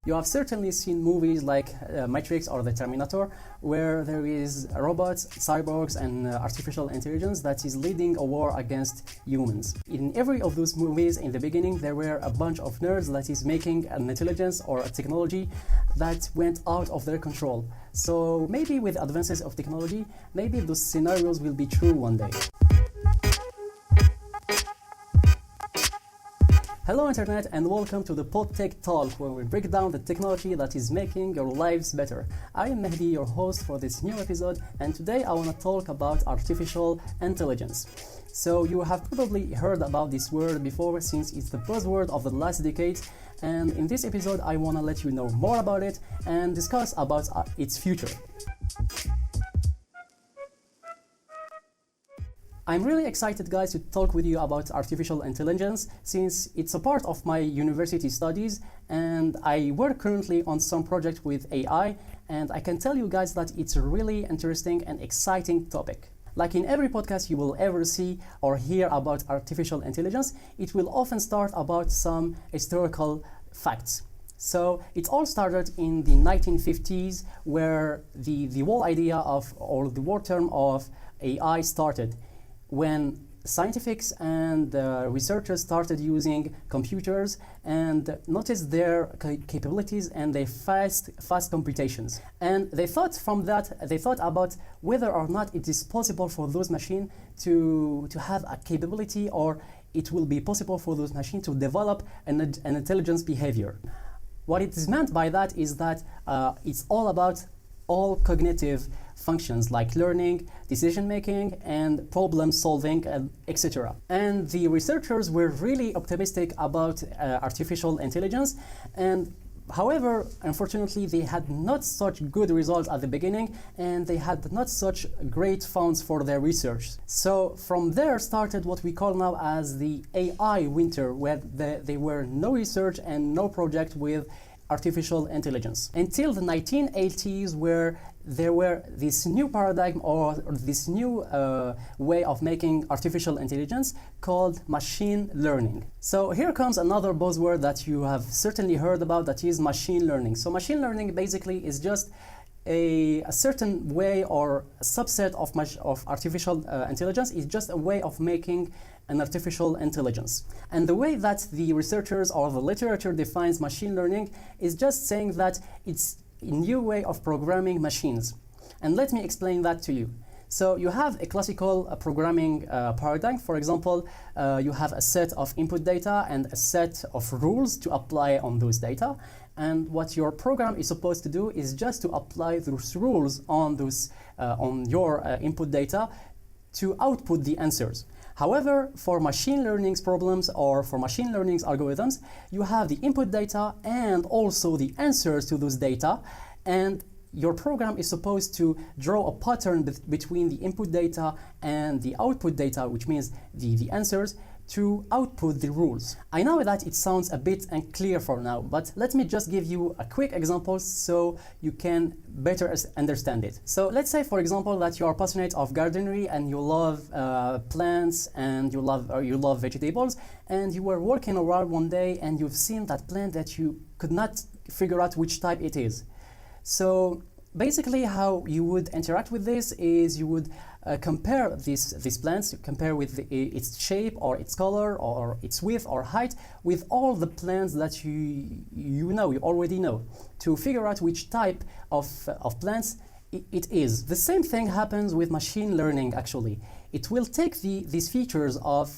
You have certainly seen movies like Matrix or The Terminator, where there is robots, cyborgs, and artificial intelligence that is leading a war against humans. In every of those movies, in the beginning, there were a bunch of nerds that is making an intelligence or a technology that went out of their control. So maybe with advances of technology, maybe those scenarios will be true one day. Hello Internet, and welcome to the PodTech Talk, where we break down the technology that is making your lives better. I am Mehdi, your host for this new episode, and today I want to talk about artificial intelligence. So you have probably heard about this word before, since it's the buzzword of the last decade, and in this episode I want to let you know more about it and discuss about its future. I'm really excited, guys, to talk with you about artificial intelligence, since it's a part of my university studies and I work currently on some project with AI, and I can tell you guys that it's a really interesting and exciting topic. Like in every podcast you will ever see or hear about artificial intelligence, it will often start about some historical facts. So it all started in the 1950s, where the whole idea of, or the word term of AI started, when scientists and researchers started using computers and noticed their capabilities and their fast computations. And they thought about whether or not it is possible for those machines to have a capability, or it will be possible for those machines to develop an intelligence behavior. What it is meant by that is that it's all about all cognitive functions like learning, decision making, and problem solving, etc. And the researchers were really optimistic about artificial intelligence, and however, unfortunately, they had not such good results at the beginning, and they had not such great funds for their research. So from there started what we call now as the AI winter, where there were no research and no project with artificial intelligence, until the 1980s, where there were this new paradigm or this new way of making artificial intelligence called machine learning. So here comes another buzzword that you have certainly heard about, that is machine learning. So machine learning basically is just a certain way or a subset of artificial intelligence. Is just a way of making an artificial intelligence. And the way that the researchers or the literature defines machine learning is just saying that it's a new way of programming machines. And let me explain that to you. So you have a classical programming paradigm. For example, you have a set of input data and a set of rules to apply on those data. And what your program is supposed to do is just to apply those rules on your input data to output the answers. However, for machine learning problems or for machine learning algorithms, you have the input data and also the answers to those data, and your program is supposed to draw a pattern between the input data and the output data, which means the answers, to output the rules. I know that it sounds a bit unclear for now, but let me just give you a quick example so you can better understand it. So let's say, for example, that you are passionate of gardenery and you love plants and you love vegetables, and you were walking around one day and you've seen that plant that you could not figure out which type it is. So basically how you would interact with this is you would compare these plants, compare with its shape or its color or its width or height with all the plants that you already know, to figure out which type of plants it is. The same thing happens with machine learning actually. It will take these features of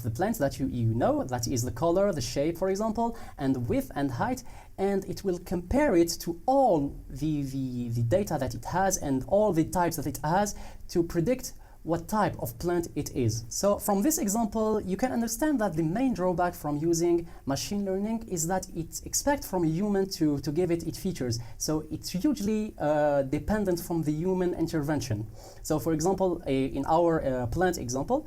the plants that you know, that is the color, the shape, for example, and width and height, and it will compare it to all the data that it has and all the types that it has to predict what type of plant it is. So from this example, you can understand that the main drawback from using machine learning is that it expects from a human to give it its features. So it's hugely dependent from the human intervention. So for example, in our plant example,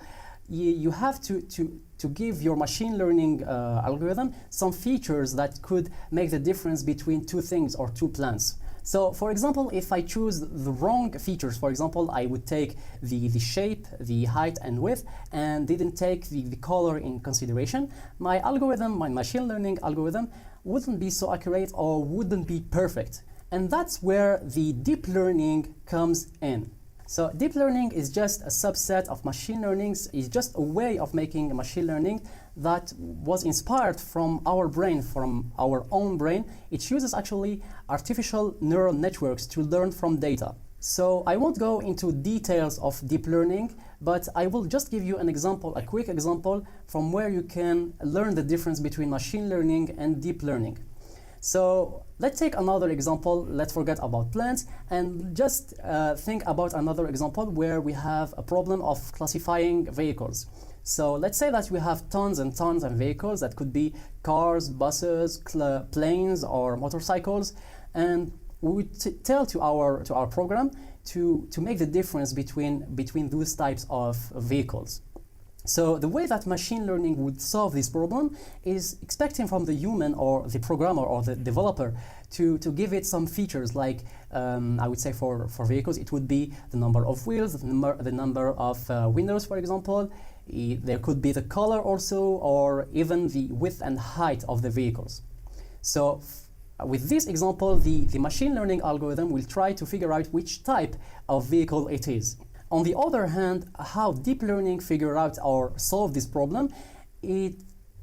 you have to give your machine learning algorithm some features that could make the difference between two things or two plants. So for example, if I choose the wrong features, for example, I would take the shape, the height and width, and didn't take the color in consideration, my machine learning algorithm wouldn't be so accurate or wouldn't be perfect. And that's where the deep learning comes in. So deep learning is just a subset of machine learning, is just a way of making machine learning that was inspired from our brain, from our own brain. It uses actually artificial neural networks to learn from data. So I won't go into details of deep learning, but I will just give you an example, a quick example from where you can learn the difference between machine learning and deep learning. So let's take another example. Let's forget about plants and just think about another example where we have a problem of classifying vehicles. So let's say that we have tons and tons of vehicles that could be cars, buses, planes, or motorcycles, and we would tell to our program to make the difference between those types of vehicles. So the way that machine learning would solve this problem is expecting from the human or the programmer or the developer to give it some features like, I would say for vehicles, it would be the number of wheels, the number of windows, for example. There could be the color also, or even the width and height of the vehicles. So with this example, the machine learning algorithm will try to figure out which type of vehicle it is. On the other hand, how deep learning figure out or solve this problem, it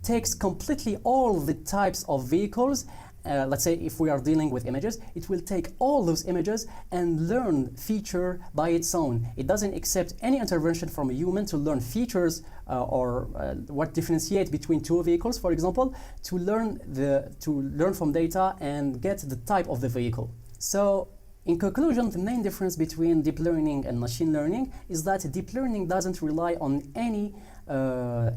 takes completely all the types of vehicles. Let's say if we are dealing with images, it will take all those images and learn feature by its own. It doesn't accept any intervention from a human to learn features or what differentiate between two vehicles, for example, to learn from data and get the type of the vehicle. So in conclusion, the main difference between deep learning and machine learning is that deep learning doesn't rely on any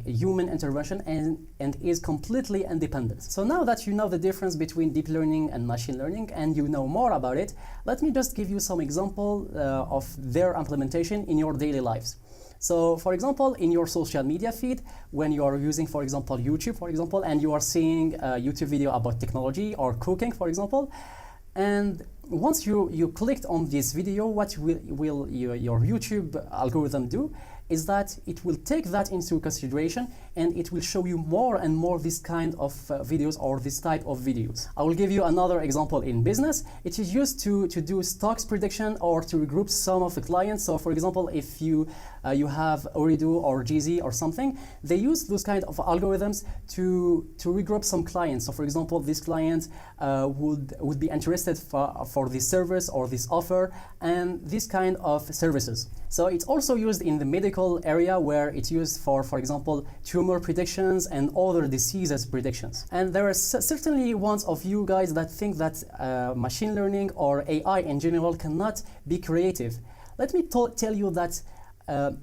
human intervention and is completely independent. So now that you know the difference between deep learning and machine learning and you know more about it, let me just give you some example of their implementation in your daily lives. So for example, in your social media feed, when you are using, for example, YouTube, for example, and you are seeing a YouTube video about technology or cooking, for example, and once you clicked on this video, what will your YouTube algorithm do is that it will take that into consideration and it will show you more and more this kind of videos or this type of videos. I will give you another example in business. It is used to do stocks prediction or to regroup some of the clients. So for example, if you have Oridu or GZ or something, they use those kind of algorithms to regroup some clients. So for example, this client would be interested for this service or this offer and this kind of services. So it's also used in the medical area where it's used for example, tumor predictions and other diseases predictions. And there are certainly ones of you guys that think that machine learning or AI in general cannot be creative. Let me tell you that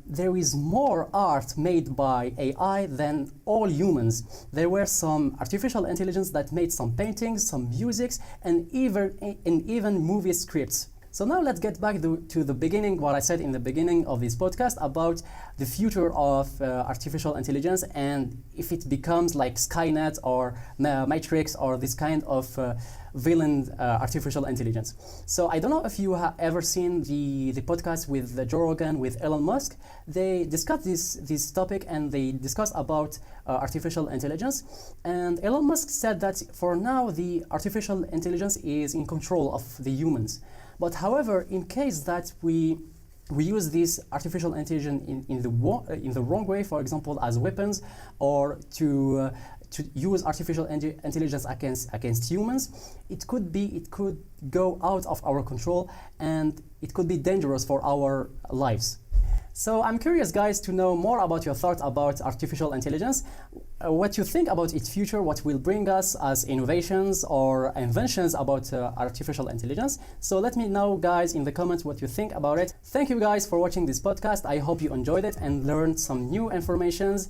there is more art made by AI than all humans. There were some artificial intelligence that made some paintings, some musics, and even movie scripts. So now let's get back to the beginning, what I said in the beginning of this podcast about the future of artificial intelligence and if it becomes like Skynet or Matrix or this kind of villain artificial intelligence. So I don't know if you have ever seen the podcast with Joe Rogan with Elon Musk. They discussed this topic and they discussed about artificial intelligence. And Elon Musk said that for now the artificial intelligence is in control of the humans. But however, in case that we use this artificial intelligence in the wrong way, for example, as weapons, or to use artificial intelligence against humans, it could go out of our control and it could be dangerous for our lives. So I'm curious, guys, to know more about your thoughts about artificial intelligence, what you think about its future, what will bring us as innovations or inventions about artificial intelligence. So let me know, guys, in the comments what you think about it. Thank you, guys, for watching this podcast. I hope you enjoyed it and learned some new informations.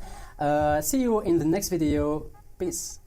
See you in the next video. Peace.